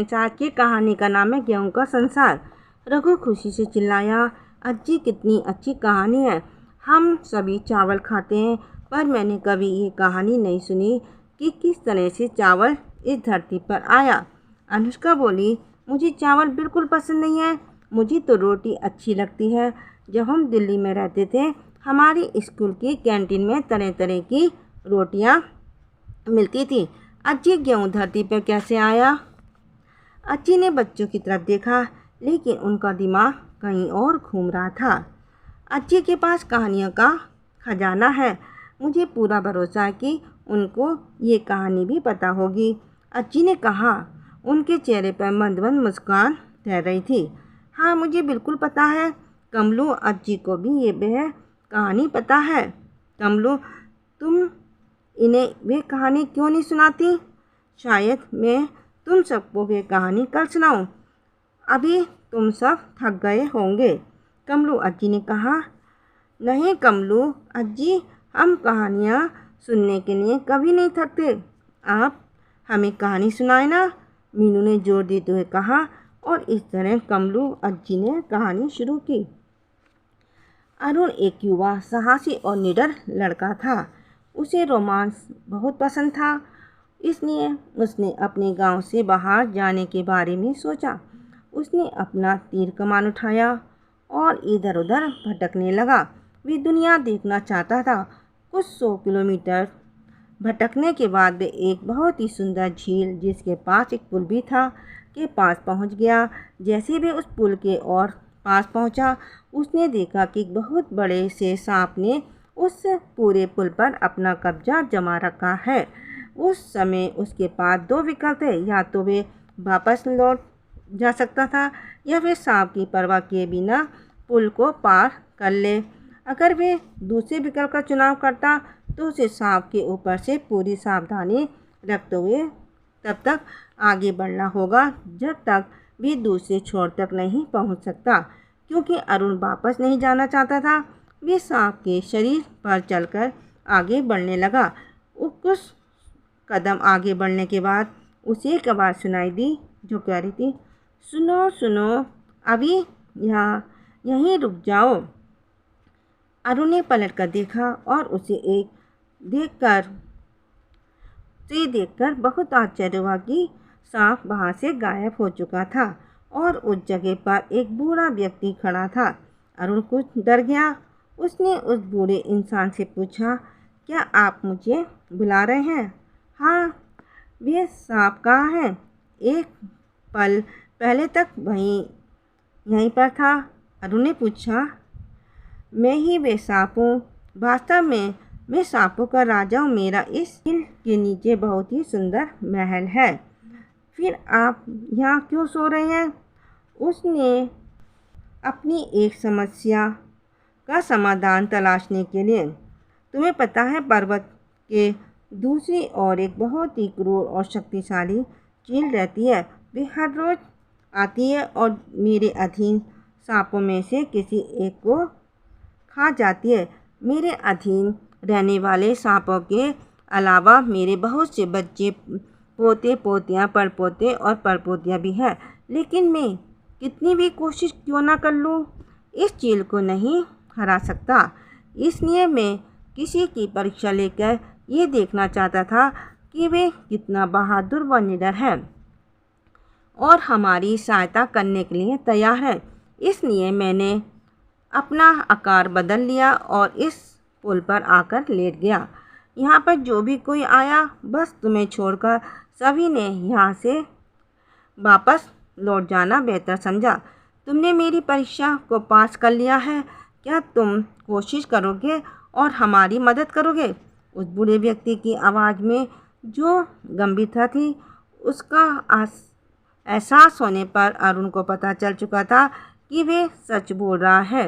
आज की कहानी का नाम है गेहूं का संसार। रघु खुशी से चिल्लाया, अज्जी कितनी अच्छी कहानी है। हम सभी चावल खाते हैं, पर मैंने कभी ये कहानी नहीं सुनी कि किस तरह से चावल इस धरती पर आया। अनुष्का बोली, मुझे चावल बिल्कुल पसंद नहीं है, मुझे तो रोटी अच्छी लगती है। जब हम दिल्ली में रहते थे, हमारी स्कूल की कैंटीन में तरह तरह की रोटियां मिलती थी। अज्जी, गेहूं धरती पर कैसे आया? अज्जी ने बच्चों की तरफ देखा, लेकिन उनका दिमाग कहीं और घूम रहा था। अज्जी के पास कहानियों का खजाना है, मुझे पूरा भरोसा है कि उनको ये कहानी भी पता होगी। अज्जी ने कहा। उनके चेहरे पर मंद मंद मुस्कान तैर रही थी। हाँ, मुझे बिल्कुल पता है कमलू, अज्जी को भी ये वह कहानी पता है। कमलू, तुम इन्हें वे कहानी क्यों नहीं सुनाती? शायद मैं तुम सबको वे कहानी कल सुनाऊं। अभी तुम सब थक गए होंगे, कमलू अज्जी ने कहा। नहीं कमलू अज्जी, हम कहानियाँ सुनने के लिए कभी नहीं थकते। आप हमें कहानी सुनाए ना, मीनू ने जोर देते हुए कहा। और इस तरह कमलू अज्जी ने कहानी शुरू की। अरुण एक युवा, साहसी और निडर लड़का था। उसे रोमांस बहुत पसंद था, इसलिए उसने अपने गांव से बाहर जाने के बारे में सोचा। उसने अपना तीर कमान उठाया और इधर उधर भटकने लगा। वे दुनिया देखना चाहता था। कुछ 100 किलोमीटर भटकने के बाद वे एक बहुत ही सुंदर झील, जिसके पास एक पुल भी था, के पास पहुंच गया। जैसे वे उस पुल के और पास पहुंचा, उसने देखा कि एक बहुत बड़े से सांप ने उस पूरे पुल पर अपना कब्जा जमा रखा है। उस समय उसके पास 2 विकल्प थे, या तो वे वापस लौट जा सकता था, या फिर सांप की परवाह किए बिना पुल को पार कर ले। अगर वे दूसरे विकल्प का चुनाव करता, तो उसे सांप के ऊपर से पूरी सावधानी रखते हुए तब तक आगे बढ़ना होगा जब तक भी दूसरे छोर तक नहीं पहुंच सकता। क्योंकि अरुण वापस नहीं जाना चाहता था, वे सांप के शरीर पर चलकर आगे बढ़ने लगा। कुछ कदम आगे बढ़ने के बाद उसे एक आवाज़ सुनाई दी, जो कह रही थी, सुनो सुनो, अभी यहीं रुक जाओ। अरुण ने पलट कर देखा और उसे देखकर बहुत आश्चर्य हुआ कि सांप वहाँ से गायब हो चुका था और उस जगह पर एक बूढ़ा व्यक्ति खड़ा था। अरुण कुछ डर गया। उसने उस बूढ़े इंसान से पूछा, क्या आप मुझे बुला रहे हैं? हाँ, वे सांप कहाँ है? एक पल पहले तक यहीं पर था, अरुण ने पूछा। मैं ही वे सांप हूँ। वास्तव में मैं सांपों का राजा हूँ। मेरा इस झील के नीचे बहुत ही सुंदर महल है। फिर आप यहाँ क्यों सो रहे हैं? उसने अपनी एक समस्या का समाधान तलाशने के लिए। तुम्हें पता है, पर्वत के दूसरी ओर एक बहुत ही क्रूर और शक्तिशाली चील रहती है। वे हर रोज आती है और मेरे अधीन सांपों में से किसी एक को खा जाती है। मेरे अधीन रहने वाले सांपों के अलावा मेरे बहुत से बच्चे, पोते पोतियाँ, परपोते और परपोतियाँ भी हैं, लेकिन मैं कितनी भी कोशिश क्यों ना कर लूँ, इस चील को नहीं हरा सकता। इसलिए मैं किसी की परीक्षा लेकर ये देखना चाहता था कि वे कितना बहादुर व निडर है और हमारी सहायता करने के लिए तैयार है। इसलिए मैंने अपना आकार बदल लिया और इस पुल पर आकर लेट गया। यहाँ पर जो भी कोई आया, बस तुम्हें छोड़कर सभी ने यहाँ से वापस लौट जाना बेहतर समझा। तुमने मेरी परीक्षा को पास कर लिया है, क्या तुम कोशिश करोगे और हमारी मदद करोगे? उस बूढ़े व्यक्ति की आवाज़ में जो गंभीरता थी, उसका एहसास होने पर अरुण को पता चल चुका था कि वे सच बोल रहा है।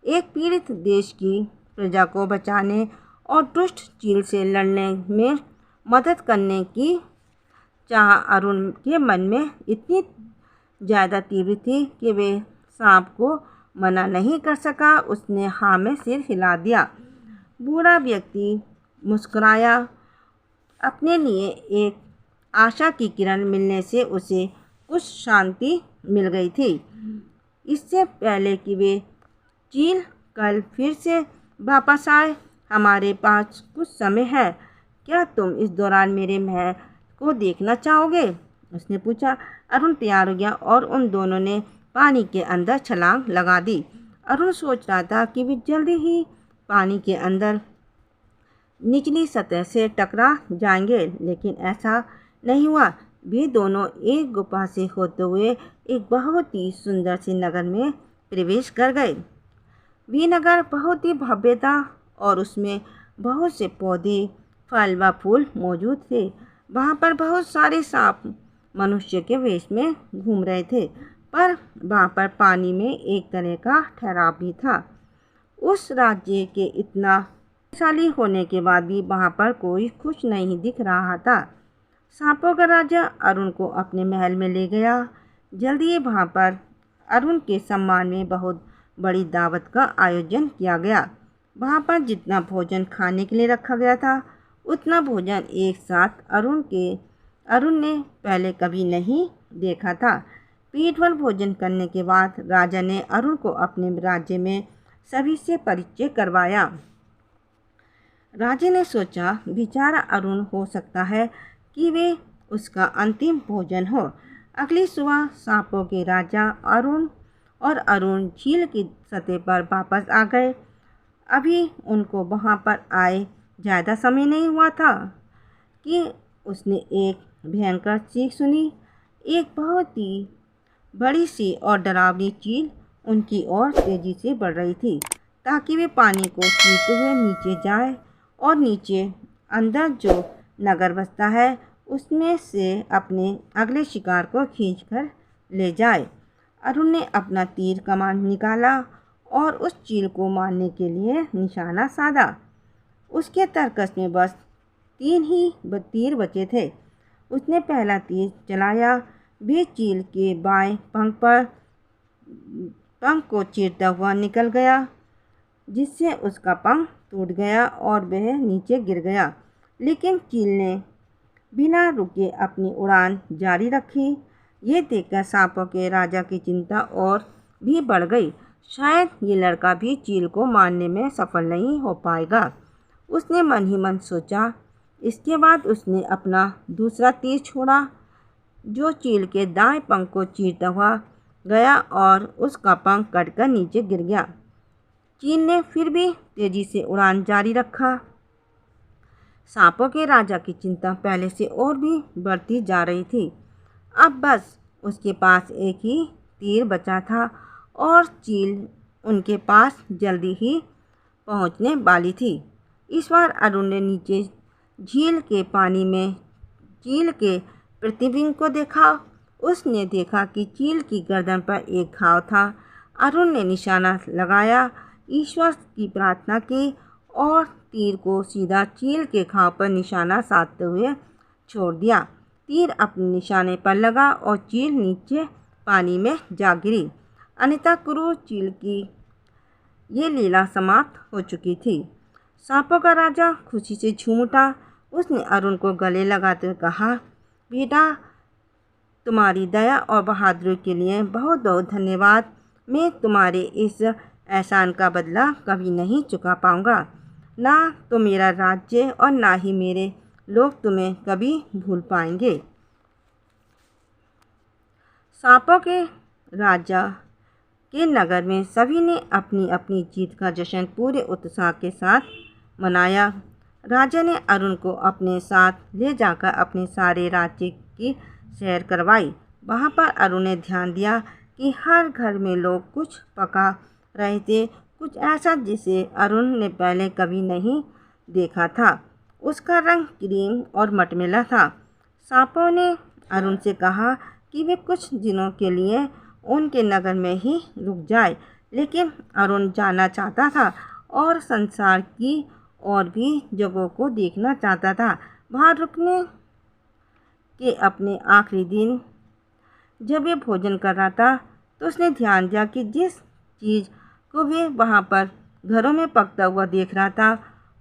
एक पीड़ित देश की प्रजा को बचाने और दुष्ट चील से लड़ने में मदद करने की चाह अरुण के मन में इतनी ज़्यादा तीव्र थी कि वे सांप को मना नहीं कर सका। उसने हाँ में सिर हिला दिया। बूढ़ा व्यक्ति मुस्कुराया। अपने लिए एक आशा की किरण मिलने से उसे कुछ शांति मिल गई थी। इससे पहले कि वे चील कल फिर से वापस आए, हमारे पास कुछ समय है। क्या तुम इस दौरान मेरे महल को देखना चाहोगे? उसने पूछा। अरुण तैयार हो गया और उन दोनों ने पानी के अंदर छलांग लगा दी। अरुण सोच रहा था कि वे जल्दी ही पानी के अंदर निचली सतह से टकरा जाएंगे, लेकिन ऐसा नहीं हुआ। वे दोनों एक गुफा से होते हुए एक बहुत ही सुंदर सी नगर में प्रवेश कर गए। वे नगर बहुत ही भव्य था और उसमें बहुत से पौधे, फल व फूल मौजूद थे। वहाँ पर बहुत सारे सांप मनुष्य के वेश में घूम रहे थे, पर वहाँ पर पानी में एक तरह का ठहराव भी था। उस राज्य के इतना शक्तिशाली होने के बाद भी वहाँ पर कोई खुश नहीं दिख रहा था। सांपों का राजा अरुण को अपने महल में ले गया। जल्दी ही वहाँ पर अरुण के सम्मान में बहुत बड़ी दावत का आयोजन किया गया। वहाँ पर जितना भोजन खाने के लिए रखा गया था, उतना भोजन एक साथ अरुण ने पहले कभी नहीं देखा था। पेट भर भोजन करने के बाद राजा ने अरुण को अपने राज्य में सभी से परिचय करवाया। राजा ने सोचा, बेचारा अरुण, हो सकता है कि वे उसका अंतिम भोजन हो। अगली सुबह सांपों के राजा अरुण झील की सतह पर वापस आ गए। अभी उनको वहाँ पर आए ज़्यादा समय नहीं हुआ था कि उसने एक भयंकर चीख सुनी। एक बहुत ही बड़ी सी और डरावनी चील उनकी ओर तेजी से बढ़ रही थी, ताकि वे पानी को चीरते हुए नीचे जाए और नीचे अंदर जो नगर बसता है उसमें से अपने अगले शिकार को खींचकर ले जाए। अरुण ने अपना तीर कमान निकाला और उस चील को मारने के लिए निशाना साधा। उसके तरकश में बस 3 ही तीर बचे थे। उसने पहला तीर चलाया। वे चील के बाएं पंख को चीरता हुआ निकल गया, जिससे उसका पंख टूट गया और वह नीचे गिर गया। लेकिन चील ने बिना रुके अपनी उड़ान जारी रखी। ये देखकर सांपों के राजा की चिंता और भी बढ़ गई। शायद ये लड़का भी चील को मारने में सफल नहीं हो पाएगा, उसने मन ही मन सोचा। इसके बाद उसने अपना दूसरा तीर छोड़ा, जो चील के दाएं पंख को चीरता हुआ गया और उसका पंख कटकर नीचे गिर गया। चील ने फिर भी तेजी से उड़ान जारी रखा। सांपों के राजा की चिंता पहले से और भी बढ़ती जा रही थी। अब बस उसके पास एक ही तीर बचा था और चील उनके पास जल्दी ही पहुंचने वाली थी। इस बार अरुण ने नीचे झील के पानी में चील के प्रतिबिंब को देखा। उसने देखा कि चील की गर्दन पर एक घाव था। अरुण ने निशाना लगाया, ईश्वर की प्रार्थना की और तीर को सीधा चील के घाव पर निशाना साधते हुए छोड़ दिया। तीर अपने निशाने पर लगा और चील नीचे पानी में जा गिरी। अनिता क्रूर चील की ये लीला समाप्त हो चुकी थी। सांपों का राजा खुशी से झूम उठा। उसने अरुण को गले लगाते हुए कहा, बेटा, तुम्हारी दया और बहादुरी के लिए बहुत बहुत धन्यवाद। मैं तुम्हारे इस एहसान का बदला कभी नहीं चुका पाऊंगा। ना तो मेरा राज्य और ना ही मेरे लोग तुम्हें कभी भूल पाएंगे। सांपों के राजा के नगर में सभी ने अपनी अपनी जीत का जश्न पूरे उत्साह के साथ मनाया। राजा ने अरुण को अपने साथ ले जाकर अपने सारे राज्य की सैर करवाई। वहाँ पर अरुण ने ध्यान दिया कि हर घर में लोग कुछ पका रहे थे, कुछ ऐसा जिसे अरुण ने पहले कभी नहीं देखा था। उसका रंग क्रीम और मटमैला था। सांपों ने अरुण से कहा कि वे कुछ दिनों के लिए उनके नगर में ही रुक जाए, लेकिन अरुण जाना चाहता था और संसार की और भी जगहों को देखना चाहता था। वहाँ रुकने के अपने आखिरी दिन जब वे भोजन कर रहा था, तो उसने ध्यान दिया कि जिस चीज़ को वे वहाँ पर घरों में पकता हुआ देख रहा था,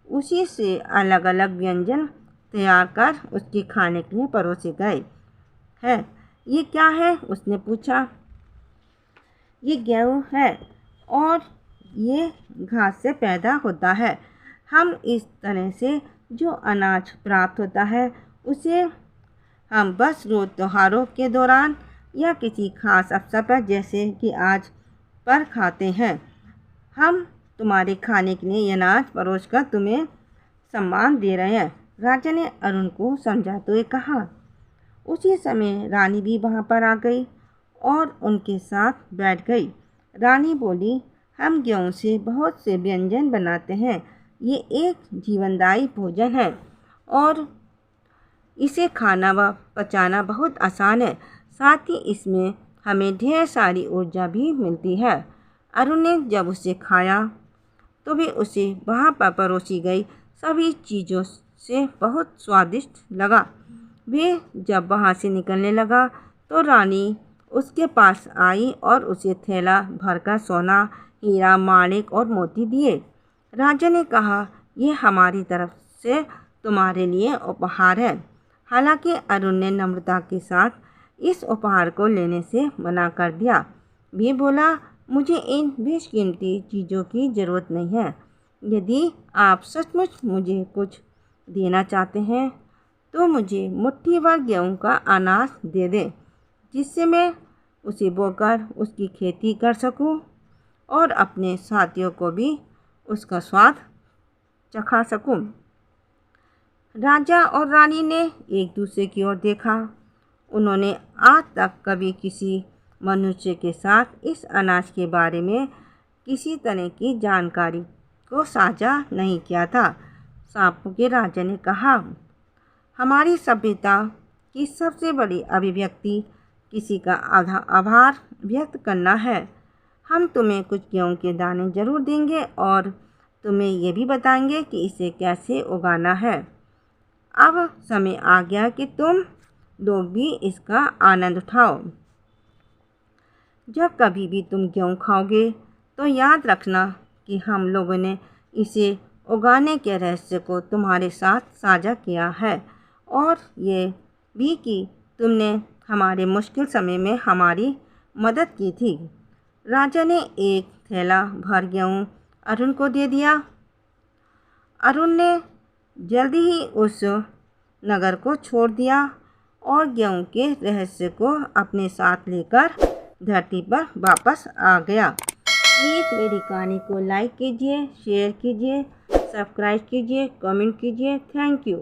उसी से अलग अलग व्यंजन तैयार कर उसके खाने के लिए परोसे गए हैं। ये क्या है? उसने पूछा। ये गेहूँ है और ये घास से पैदा होता है। हम इस तरह से जो अनाज प्राप्त होता है उसे हम बस रोज़ त्योहारों के दौरान या किसी खास अवसर पर जैसे कि आज पर खाते हैं। हम तुम्हारे खाने के लिए ये अनाज परोस कर तुम्हें सम्मान दे रहे हैं। राजा ने अरुण को समझाते हुए कहा। उसी समय रानी भी वहाँ पर आ गई और उनके साथ बैठ गई। रानी बोली, हम गेहूँ से बहुत से व्यंजन बनाते हैं। ये एक जीवनदायी भोजन है और इसे खाना व पचाना बहुत आसान है। साथ ही इसमें हमें ढेर सारी ऊर्जा भी मिलती है। अरुण ने जब उसे खाया तो भी उसे वहाँ पर परोसी गई सभी चीज़ों से बहुत स्वादिष्ट लगा। वे जब वहाँ से निकलने लगा तो रानी उसके पास आई और उसे थैला भरकर सोना, हीरा, माणिक और मोती दिए। राजा ने कहा, ये हमारी तरफ से तुम्हारे लिए उपहार है। हालांकि अरुण ने नम्रता के साथ इस उपहार को लेने से मना कर दिया। वे बोला, मुझे इन बेशकीमती चीज़ों की ज़रूरत नहीं है। यदि आप सचमुच मुझे कुछ देना चाहते हैं तो मुझे मुट्ठी भर गेहूँ का अनाज दे दें, जिससे मैं उसे बोकर उसकी खेती कर सकूं और अपने साथियों को भी उसका स्वाद चखा सकूं। राजा और रानी ने एक दूसरे की ओर देखा। उन्होंने आज तक कभी किसी मनुष्य के साथ इस अनाज के बारे में किसी तरह की जानकारी को साझा नहीं किया था। सांपों के राजा ने कहा, हमारी सभ्यता की सबसे बड़ी अभिव्यक्ति किसी का आभार व्यक्त करना है। हम तुम्हें कुछ गेहूं के दाने ज़रूर देंगे और तुम्हें ये भी बताएंगे कि इसे कैसे उगाना है। अब समय आ गया कि तुम लोग भी इसका आनंद उठाओ। जब कभी भी तुम गेहूं खाओगे तो याद रखना कि हम लोगों ने इसे उगाने के रहस्य को तुम्हारे साथ साझा किया है और ये भी कि तुमने हमारे मुश्किल समय में हमारी मदद की थी। राजा ने एक थैला भर गेहूं अरुण को दे दिया। अरुण ने जल्दी ही उस नगर को छोड़ दिया और गेहूं के रहस्य को अपने साथ लेकर धरती पर वापस आ गया। प्लीज़ मेरी कहानी को लाइक कीजिए, शेयर कीजिए, सब्सक्राइब कीजिए, कमेंट कीजिए। Thank you.